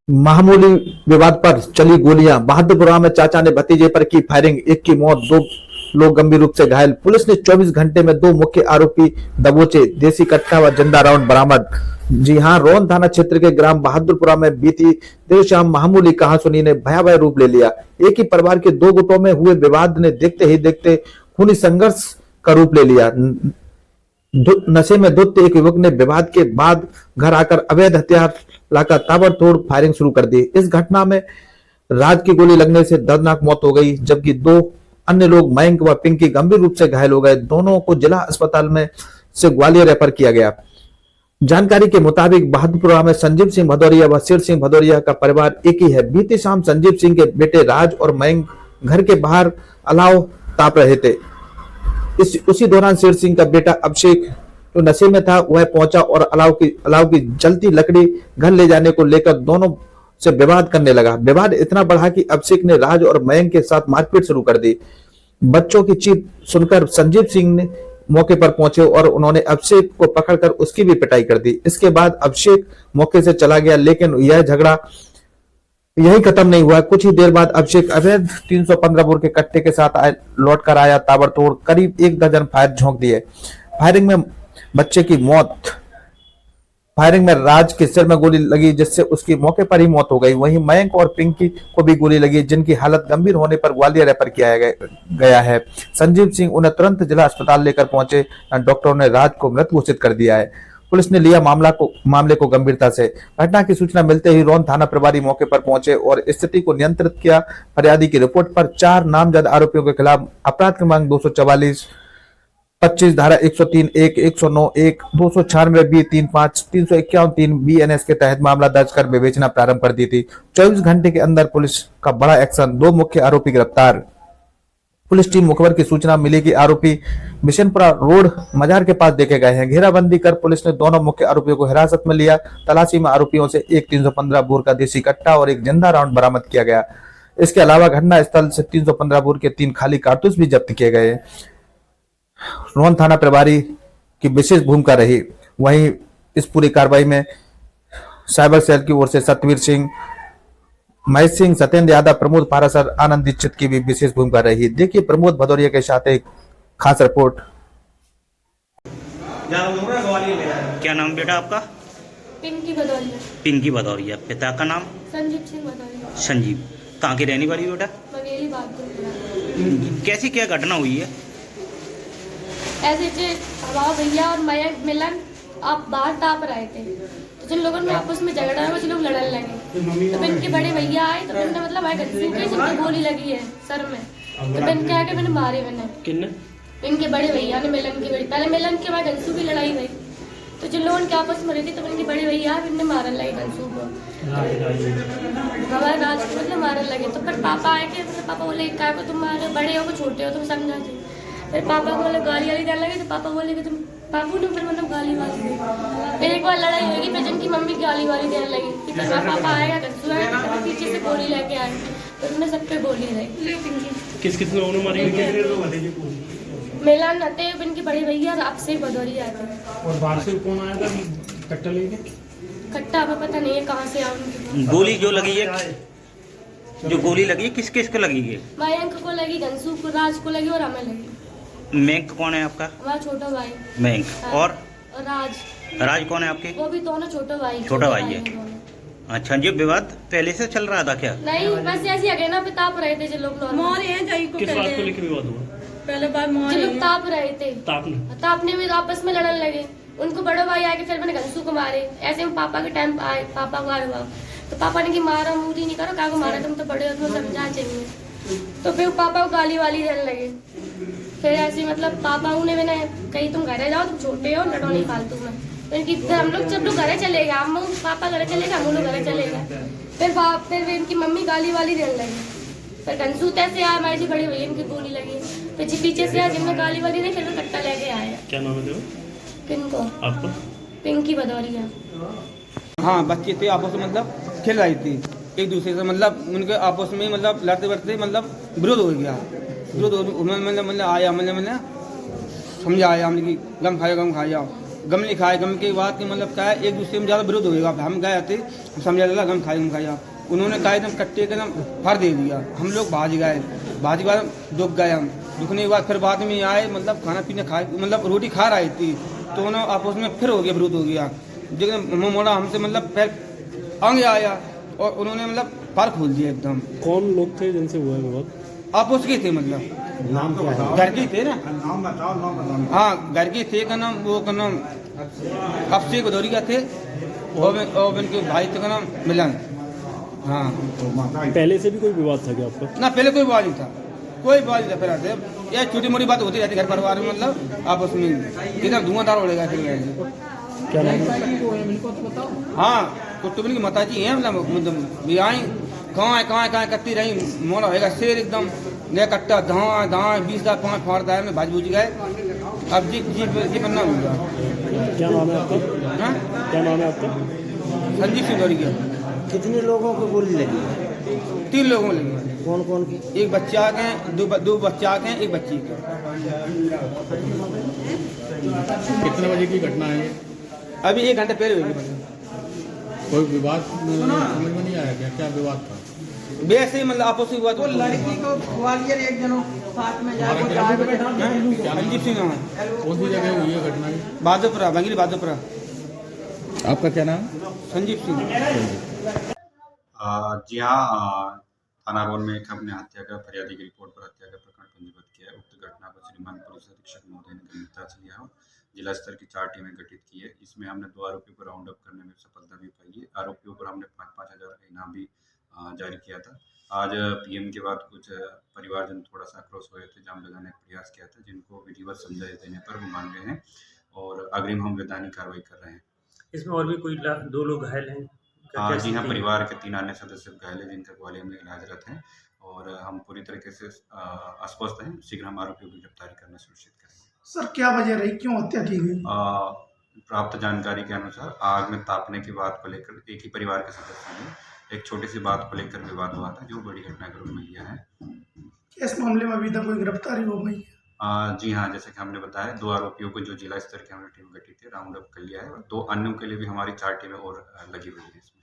मामूली विवाद पर चली गोलियां। बहादुरपुरा में चाचा ने भतीजे पर की फायरिंग, एक की मौत, दो लोग गंभीर रूप से घायल। पुलिस ने 24 घंटे में 2 मुख्य आरोपी दबोचे, देसी कट्टा व जिंदा राउंड बरामद। जी हां, रोहन थाना क्षेत्र के ग्राम बहादुरपुरा में बीती देर शाम मामूली कहासुनी ने भयावह रूप ले लिया। एक ही परिवार के 2 गुटों में हुए विवाद ने देखते ही देखते खूनी संघर्ष का रूप ले लिया। नशे में धुत एक युवक ने विवाद के बाद घर आकर अवैध हथियार लाकर ताबड़तोड़ फायरिंग शुरू कर दी। इस घटना में राज की गोली लगने से दर्दनाक मौत हो गई, जबकि 2 अन्य लोग मयंक व पिंकी गंभीर रूप से घायल हो गए। दोनों को जिला अस्पताल में से ग्वालियर रेफर किया गया। जानकारी के मुताबिक बहादुरपुरा में संजीव सिंह भदौरिया व शेर सिंह भदौरिया का परिवार एक ही है। बीती शाम संजीव सिंह के बेटे राज और मयंक घर के बाहर अलाव ताप रहे थे। उसी दौरान शेर सिंह का बेटा अभिषेक जो नशे में था वह पहुंचा और अलाव की जलती लकड़ी घर ले जाने को लेकर दोनों से विवाद करने लगा। विवाद इतना बढ़ा कि अभिषेक ने राज और मयंक के साथ मारपीट शुरू कर दी। बच्चों की चीख सुनकर संजीव सिंह ने मौके पर पहुंचे और उन्होंने अभिषेक को पकड़कर उसकी भी पिटाई कर दी। इसके बाद अभिषेक मौके से चला गया, लेकिन यह झगड़ा यही खत्म नहीं हुआ। कुछ ही देर बाद अभिषेक अवैध 315 बोर के कट्टे के साथ लौट कर आया। ताबड़तोड़ करीब 1 दर्जन फायर झोंक दिए। फायरिंग में बच्चे की मौत। फायरिंग में राज के सिर में गोली लगी, जिससे उसकी मौके पर ही मौत हो गई। वहीं मयंक और पिंकी को भी गोली लगी, जिनकी हालत गंभीर होने पर ग्वालियर रेफर किया गया है। संजीव सिंह उन्हें तुरंत जिला अस्पताल लेकर पहुंचे। डॉक्टरों ने राज को मृत घोषित कर दिया है। पुलिस ने लिया मामले को गंभीरता से। घटना की सूचना मिलते ही रोहन थाना प्रभारी मौके पर पहुंचे और स्थिति को नियंत्रित किया। फरियादी की रिपोर्ट पर 4 नामजद आरोपियों के खिलाफ अपराध क्रमांक 244, 25 धारा 103(1), 109(1), 296 बी 35, 351(3) BNS के तहत मामला दर्ज कर विवेचना प्रारंभ कर दी थी। 24 घंटे के अंदर पुलिस का बड़ा एक्शन, 2 मुख्य आरोपी गिरफ्तार। पुलिस टीम मुखबर की सूचना मिली कि आरोपी बिशनपुरा रोड मजार के पास देखे गए हैं। घेराबंदी कर पुलिस ने दोनों मुख्य आरोपियों को हिरासत में लिया। तलाशी में आरोपियों से एक 315 बोर का देसी कट्टा और एक जिंदा राउंड बरामद किया गया। इसके अलावा घटना स्थल से 315 बोर के 3 खाली कारतूस भी जब्त किए गए। रोहन थाना प्रभारी की विशेष भूमिका रही। वहीं इस पूरी कार्रवाई में साइबर सेल की ओर से सतवीर सिंह, महेश सिंह, सत्येंद्र यादव, प्रमोद पारासर, आनंद दीक्षित की भी विशेष भूमिका रही। देखिए प्रमोद भदौरिया के साथ एक खास रिपोर्ट। क्या नाम बेटा आपका? पिंकी भदौरिया। पिंकी भदौरिया। पिता का नाम? संजीव सिंह भदौरिया। संजीव। कहाँ की रहने वाली बेटा? बघेली बहादुरपुरा। कैसी क्या घटना हुई है? ऐसे जे हवा भैया और मयंक मिलन आप बाहर ताप रहे थे, तो जिन लोगों में आपस में झगड़ा है वो लोग लड़ने लगे। तो इनके बड़े भैया आए तो मैंने मतलब आए जिनकी गोली लगी है सर में, तो मैंने क्या कि मैंने मारे। मैंने इनके बड़े भैया ने मिलन की बड़ी, पहले मिलन के बाद घंसू की लड़ाई हुई, तो जिन लोगों के आपस में रहती तो इनके बड़े भैया इनने मारने लगे घंसू को, हमारे राज को मतलब मारने लगे। तो फिर पापा आए के मतलब पापा बोले क्या को तुम मारे, बड़े हो को छोटे हो तुम समझा थे। फिर पापा को मतलब गाली वाली देने लगे, तो पापा बोले कि तुम पापू ने फिर मतलब गाली वाली दी। फिर एक बार लड़ाई होगी, फिर जिनकी मम्मी गाली वाली देने लगी कि तुम्हारा पापा आएगा घंसू आएगा, तो पीछे से गोली लेके आए, तो उन्होंने सब पे गोली रही। किस लोगों ने मारी? मिलन आते इनके बड़े भैया अभिषेक भदौरिया आते। और बाहर से कौन आया था कट्टा लेके? कट्टा हमें पता नहीं है कहाँ से आया उनकी। गोली जो लगी है, जो गोली लगी है किस किस को लगी है? मयंक को लगी, घंसू को, राज को लगी और हमें लगी। मयंक कौन है आपका? हमारा छोटा भाई मयंक। और राज? राज कौन है आपके? वो भी दोनों छोटा भाई है। अच्छा, ये विवाद पहले से चल रहा था क्या? नहीं, बस ऐसे अगेना पे ताप रहे थे जो लोग किस बात को लेकर विवाद हुआ? पहले बार जो लोग ताप रहे थे, तापने में आपस में लड़ने लगे। उनको बड़ो भाई आके फिर मैंने घंसू को मारे। ऐसे में पापा के टाइम आए, पापा को आए हुआ तो पापा ने कि मारा मूरी नहीं करो, क्या को मारा, तुम तो बड़े हो, तुम समझा चाहिए। तो फिर पापा को गाली वाली देने लगे। फिर ऐसे मतलब पापा ने मैंने कही तुम घरे जाओ, तुम छोटे हो, लड़ो नहीं फालतू में। फिर हम लोग सब लोग घरे चले गए, हम पापा घरे चले गए, हम लोग घरे चले गए। फिर इनकी मम्मी गाली वाली देने लगी। फिर घंसू तैसे आया, हमारी जी बड़ी भैया इनकी गोली लगी। फिर जी पीछे से आया, जिनमें गाली वाली नहीं, फिर कट्टा लेके आया। क्या नाम है? किनको? आपको? पिंकी भदौरिया। हाँ, बच्चे थे आपस में मतलब खेल रही थी एक दूसरे से, मतलब उनके आपस में मतलब लड़ते बढ़ते मतलब विरोध हो गया। विरोध मतलब आया, मैंने समझाया हमने कि गम खा जाओ गम लिखा है। गम के बाद कि मतलब क्या है, एक दूसरे में ज़्यादा विरोध होगा। हम गए थे, समझा लगा गम खाया। उन्होंने कहा एकदम कट्टे के एकदम फर दे दिया। हम लोग भाज गए के बाद दुख गए। हम दुखने के बाद फिर बाद में आए, मतलब खाना पीना खाए, मतलब रोटी खा रही थी, तो उन्होंने आपस में फिर हो गया, विरोध हो गया। जो मोड़ा हमसे मतलब पैर अंग आया और उन्होंने मतलब पैर खोल दिया एकदम। कौन लोग थे जिनसे हुआ है विवाद? आपस के थे, मतलब नाम क्या है? घर के थे ना। नाम बताओ। हाँ, घर के थे। का नाम वो का नाम अफसे गोदौरिया थे और उनके भाई थे का नाम मिलन। हाँ, पहले से भी कोई विवाद था क्या आपका? ना पहले कोई विवाद नहीं था, कोई विवाद नहीं था। फिर आते ये छोटी मोटी बात होती रहती घर परिवार में, मतलब आपस में इधर धुआंधार उड़ेगा फिर। क्या नाम है? हाँ, कुतुबिन की माताजी हैं, मतलब भी आई कहाँ करती रही। मोड़ा होएगा शेर एकदम नया कट्टा धाँ 20 5 फाड़ता है। मैं भाज बूझ गए। अब जी बनना होगा। क्या नाम है आपका? हाँ, क्या नाम है आपका? संजीव सिंह दौड़िया। कितने लोगों को गोली लगी? 3 लोगों में लगी। कौन कौन की? एक बच्चा के, दो बच्चा के, एक बच्ची के। कितने बजे की घटना है? अभी 1 घंटे पहले हुई। कोई विवाद समझ में नहीं आया क्या विवाद था? वैसे ही मतलब आपस में हुआ। तो लड़की को ग्वालियर एक जनों साथ में संजीव सिंह नाम है। कौन सी जगह हुई है घटना? बहादुरपुरा, बंगली बहादुरपुरा। आपका क्या नाम? संजीव सिंह। जी हाँ, थाना रोड में एक अपने हत्या का फरियादी की रिपोर्ट पर हत्या का प्रकरण पंजीबद्ध किया है। उक्त घटना पर श्रीमान पुलिस अधीक्षक महोदय ने गंभीरता से लिया और जिला स्तर की 4 टीमें गठित की है। इसमें हमने 2 आरोपियों को राउंड अप करने में सफलता भी पाई है। आरोपियों पर हमने 5-5 हज़ार का इनाम भी जारी किया था। आज पीएम के बाद कुछ परिवारजन थोड़ा सा आक्रोश हुए थे, जाम लगाने का प्रयास किया था, जिनको विधिवत समझाइश देने पर वो मान गए हैं और अग्रिम हम वैधानिक कार्रवाई कर रहे हैं। इसमें और भी कोई 2 लोग घायल हैं? जी हाँ, परिवार के 3 अन्य सदस्य घायल हैं, जिनका ग्वालियर में इलाजरत है और हम पूरी तरीके से आश्वस्त हैं। शीघ्र हम आरोपियों की गिरफ्तारी करना सुनिश्चित करेंगे। सर, क्या वजह रही, क्यों हत्या की गई? प्राप्त जानकारी के अनुसार आग में तापने की बात को लेकर एक ही परिवार के सदस्यों ने एक छोटी सी बात को लेकर विवाद हुआ था, जो बड़ी घटना के रूप में लिया है। इस मामले में अभी तक कोई गिरफ्तारी हो गई है? जी हाँ, जैसे कि हमने बताया, 2 आरोपियों को जो जिला स्तर की हमने टीम गठित है, राउंड अप कर लिया है और 2 अन्यों के लिए भी हमारी 4 टीमें और लगी हुई है इसमें।